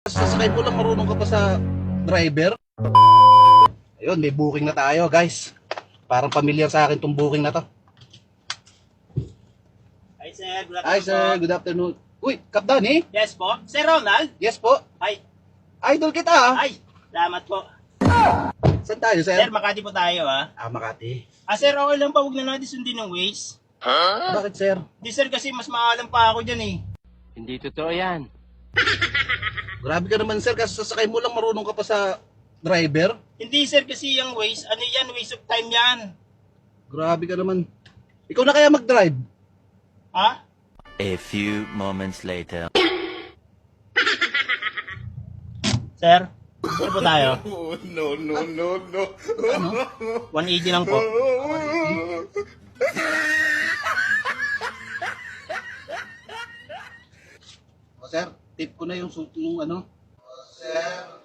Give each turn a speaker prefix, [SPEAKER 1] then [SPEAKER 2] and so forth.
[SPEAKER 1] Sasakay mo lang, marunong ka pa sa driver. Ayun, may booking na tayo, guys. Parang familiar sa akin tong booking na to.
[SPEAKER 2] Hi sir, good
[SPEAKER 1] Hi
[SPEAKER 2] afternoon
[SPEAKER 1] sir,
[SPEAKER 2] po.
[SPEAKER 1] good afternoon. Uy, Kapdan eh?
[SPEAKER 2] Yes po. Sir Ronald?
[SPEAKER 1] Yes po.
[SPEAKER 2] Ay,
[SPEAKER 1] Idol kita ah.
[SPEAKER 2] ay, salamat po.
[SPEAKER 1] Saan tayo sir?
[SPEAKER 2] Sir, Makati po tayo
[SPEAKER 1] Makati.
[SPEAKER 2] Sir, okay lang pa, huwag na natin sundin ng Waze.
[SPEAKER 1] Bakit sir?
[SPEAKER 2] Di sir, kasi mas maalam pa ako dyan eh.
[SPEAKER 3] Hindi totoo yan.
[SPEAKER 1] Grabe ka naman sir, kasi sasakay mo lang, marunong ka pa sa driver.
[SPEAKER 2] Hindi sir, kasi yung Waze, ano yan, waste of time yan.
[SPEAKER 1] Grabe ka naman. Ikaw na kaya mag-drive?
[SPEAKER 2] Ha?
[SPEAKER 4] A few moments later.
[SPEAKER 2] Sir, sir po tayo.
[SPEAKER 5] No, no, no, no.
[SPEAKER 2] 180 lang po.
[SPEAKER 1] O sir, tip ko na yung ano. O, sir,